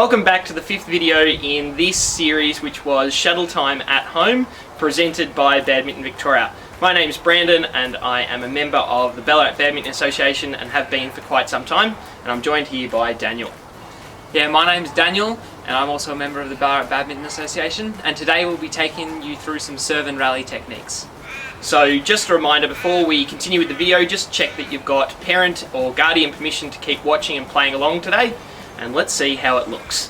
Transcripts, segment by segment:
Welcome back to the 5th video in this series, which was Shuttle Time at Home, presented by Badminton Victoria. My name's Brandon and I am a member of the Ballarat Badminton Association and have been for quite some time, and I'm joined here by Daniel. Yeah, my name's Daniel and I'm also a member of the Ballarat Badminton Association, and today we'll be taking you through some serve and rally techniques. So just a reminder, before we continue with the video, just check that you've got parent or guardian permission to keep watching and playing along today, and let's see how it looks.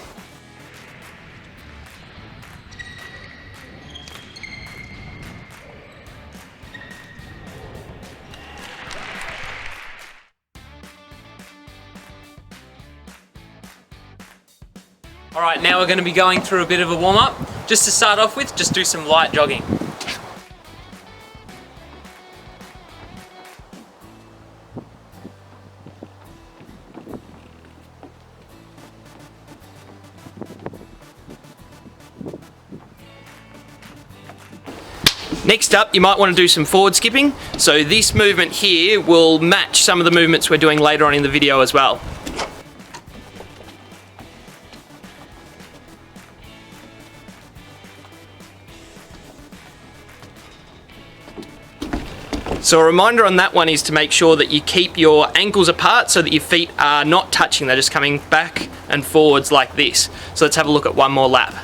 Alright, now we're going to be going through a bit of a warm-up. Just to start off with, just do some light jogging. Next up, you might want to do some forward skipping. So this movement here will match some of the movements we're doing later on in the video as well. So a reminder on that one is to make sure that you keep your ankles apart so that your feet are not touching, they're just coming back and forwards like this. So let's have a look at one more lap.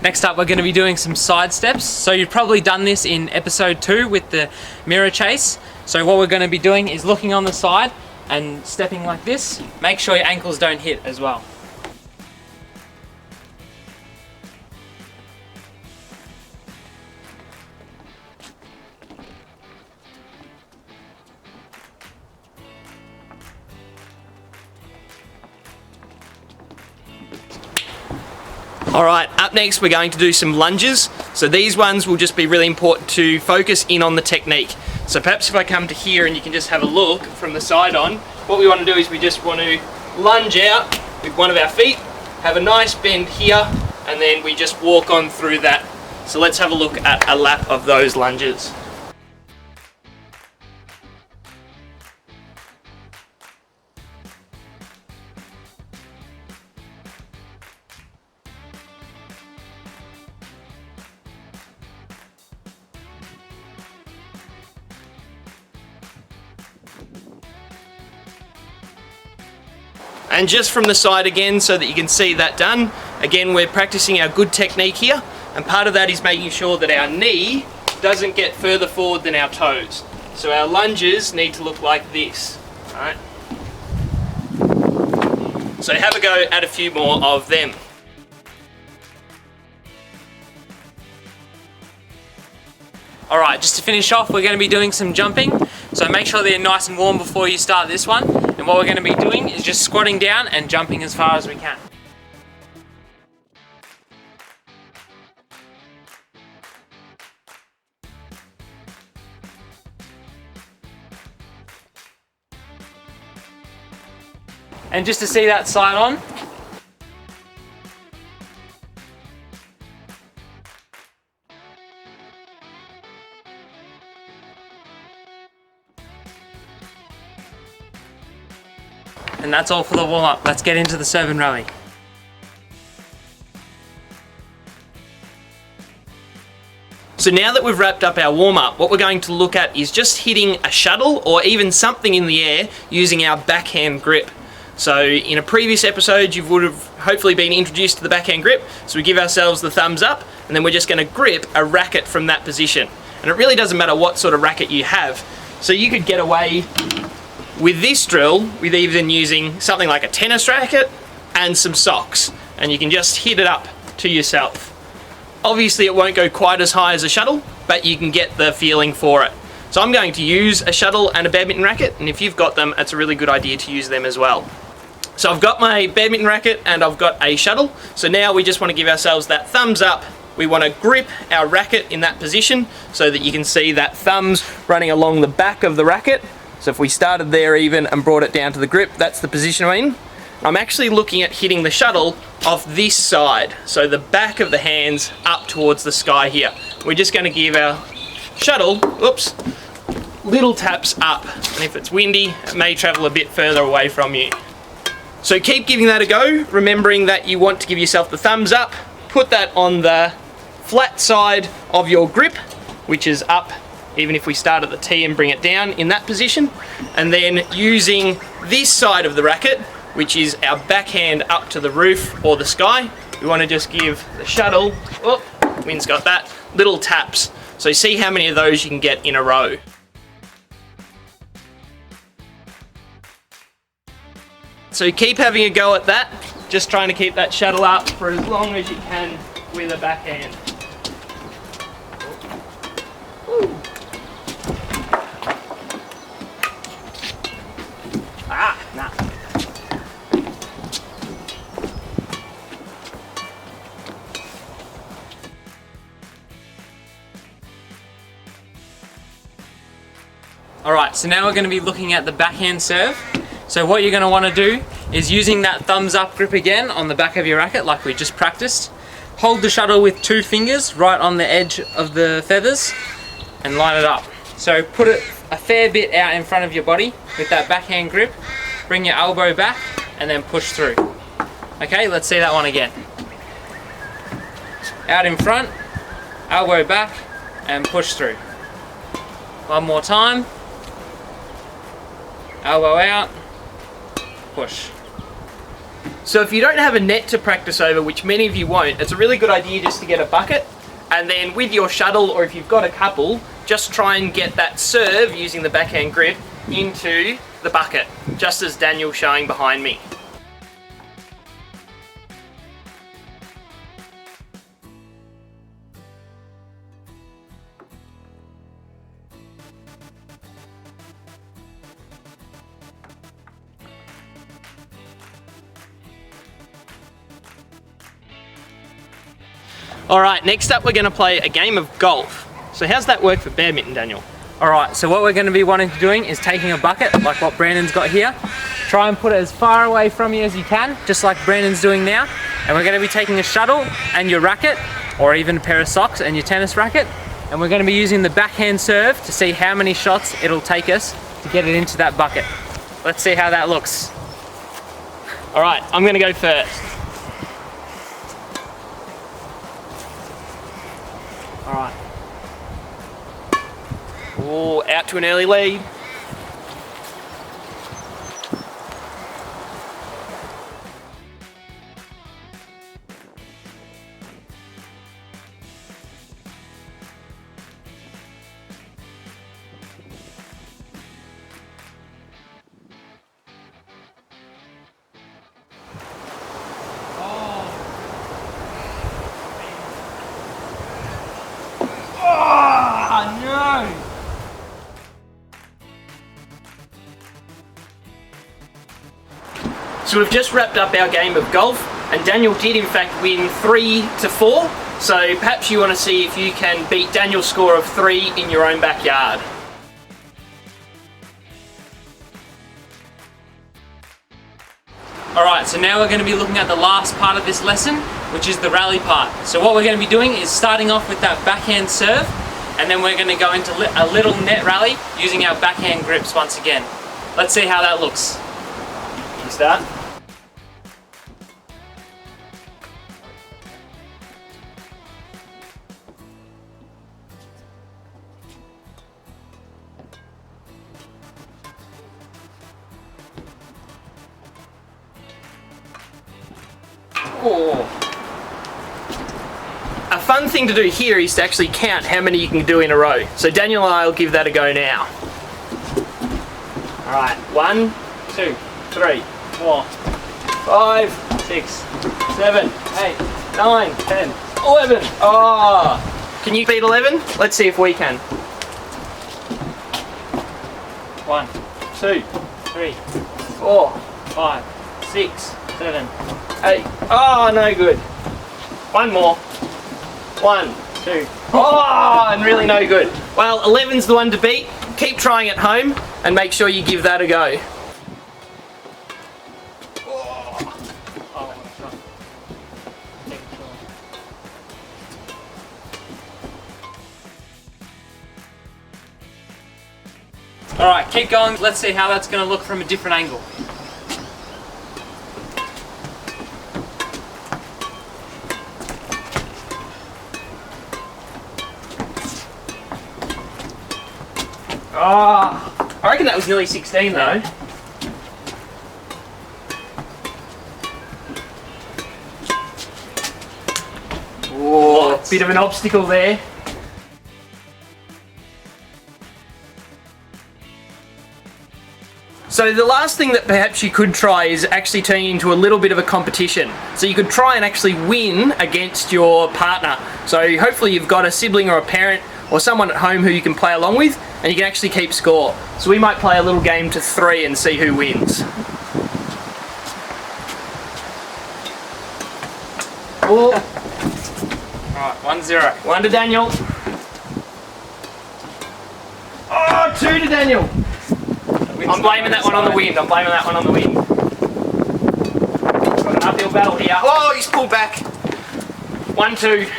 Next up, we're going to be doing some side steps. So you've probably done this in episode 2 with the mirror chase. So what we're going to be doing is looking on the side and stepping like this. Make sure your ankles don't hit as well. Alright, up next we're going to do some lunges. So these ones will just be really important to focus in on the technique. So perhaps if I come to here and you can just have a look from the side on, what we want to do is we just want to lunge out with one of our feet, have a nice bend here, and then we just walk on through that. So let's have a look at a lap of those lunges. And just from the side again so that you can see that done. Again, we're practicing our good technique here, and part of that is making sure that our knee doesn't get further forward than our toes. So our lunges need to look like this. Alright? So have a go at a few more of them. Alright, just to finish off, we're going to be doing some jumping. So make sure that you're nice and warm before you start this one. And what we're going to be doing is just squatting down and jumping as far as we can. And just to see that side on. And that's all for the warm-up. Let's get into the serve and rally. So now that we've wrapped up our warm-up, what we're going to look at is just hitting a shuttle or even something in the air using our backhand grip. So in a previous episode, you would have hopefully been introduced to the backhand grip. So we give ourselves the thumbs up, and then we're just going to grip a racket from that position. And it really doesn't matter what sort of racket you have. So you could get away with this drill with even using something like a tennis racket and some socks, and you can just hit it up to yourself. Obviously it won't go quite as high as a shuttle, but you can get the feeling for it. So I'm going to use a shuttle and a badminton racket, and if you've got them, it's a really good idea to use them as well. So I've got my badminton racket and I've got a shuttle. So now we just want to give ourselves that thumbs up. We want to grip our racket in that position so that you can see that thumbs running along the back of the racket. So if we started there even and brought it down to the grip, that's the position we're in. I'm actually looking at hitting the shuttle off this side, so the back of the hands up towards the sky here. We're just going to give our shuttle, oops, little taps up, and if it's windy it may travel a bit further away from you. So keep giving that a go, remembering that you want to give yourself the thumbs up. Put that on the flat side of your grip, which is up, even if we start at the T and bring it down in that position, and then using this side of the racket, which is our backhand up to the roof or the sky, we want to just give the shuttle, oh, wind's got that, little taps. So see how many of those you can get in a row. So keep having a go at that, just trying to keep that shuttle up for as long as you can with a backhand. Ooh. Ah, nah. Alright, so now we're going to be looking at the backhand serve. So what you're going to want to do is, using that thumbs up grip again on the back of your racket like we just practiced, hold the shuttle with 2 fingers right on the edge of the feathers and line it up. So put it a fair bit out in front of your body with that backhand grip, bring your elbow back and then push through. Okay, let's see that one again. Out in front, elbow back and push through. One more time. Elbow out, push. So if you don't have a net to practice over, which many of you won't, it's a really good idea just to get a bucket, and then with your shuttle, or if you've got a couple, just try and get that serve using the backhand grip into the bucket, just as Daniel's showing behind me. Alright, next up we're going to play a game of golf. So how's that work for badminton, Daniel? Alright, so what we're going to be wanting to doing is taking a bucket like what Brandon's got here. Try and put it as far away from you as you can, just like Brandon's doing now. And we're going to be taking a shuttle and your racket, or even a pair of socks and your tennis racket. And we're going to be using the backhand serve to see how many shots it'll take us to get it into that bucket. Let's see how that looks. Alright, I'm going to go first. Alright. Oh, out to an early lead. So we've just wrapped up our game of golf, and Daniel did in fact win 3-4. So perhaps you want to see if you can beat Daniel's score of 3 in your own backyard. Alright, so now we're going to be looking at the last part of this lesson, which is the rally part. So what we're going to be doing is starting off with that backhand serve, and then we're going to go into a little net rally using our backhand grips once again. Let's see how that looks. You start. Oh. A fun thing to do here is to actually count how many you can do in a row. So Daniel and I will give that a go now. Alright, 1, 2, 3, 4, 5, 6, 7, 8, 9, 10, 11. Oh! Can you beat 11? Let's see if we can. 1, 2, 3, 4, 5, 6, 7, 8. Oh, no good. One more. 1, 2. Oh, and really no good. Well, 11's the one to beat. Keep trying at home and make sure you give that a go. Oh. Oh, shot. Take it short. Alright, keep going. Let's see how that's going to look from a different angle. Oh, I reckon that was nearly 16 though. Oh, bit of an obstacle there. So the last thing that perhaps you could try is actually turning into a little bit of a competition. So you could try and actually win against your partner. So hopefully you've got a sibling or a parent or someone at home who you can play along with, and you can actually keep score. So we might play a little game to 3 and see who wins. Oh. Alright, 1-0. 1 to Daniel. Oh, 2 to Daniel. I'm blaming that one on the wind. I'm blaming that one on the wind. Got an uphill battle here. Oh, he's pulled back. 1-2.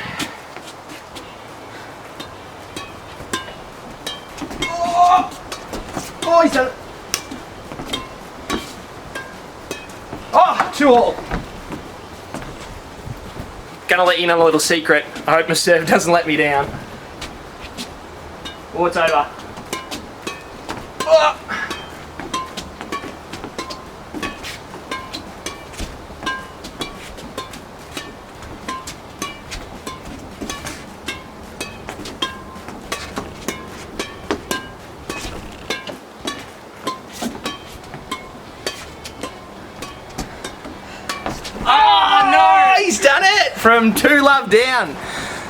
Oh, he's done it. Oh, 2-all. Gonna let you know a little secret. I hope my serve doesn't let me down. Oh, it's over. Oh. He's done it from 2-love down.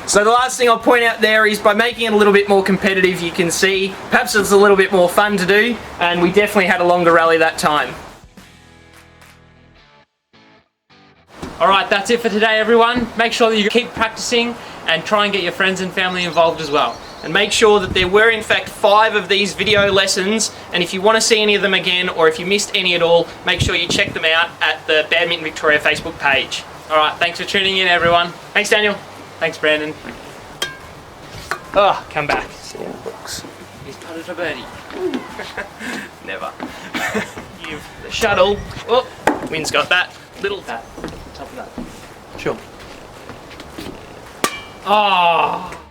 So the last thing I'll point out there is by making it a little bit more competitive, you can see perhaps it's a little bit more fun to do, and we definitely had a longer rally that time. Alright, that's it for today, everyone. Make sure that you keep practicing and try and get your friends and family involved as well. And make sure that there were in fact 5 of these video lessons, and if you want to see any of them again or if you missed any at all, make sure you check them out at the Badminton Victoria Facebook page. Alright, thanks for tuning in, everyone. Thanks, Daniel. Thanks, Brandon. Oh, come back. He's putted a birdie. Never. You've the shuttle. Oh, wind's got that. Little tap. Top of that. Sure. Oh.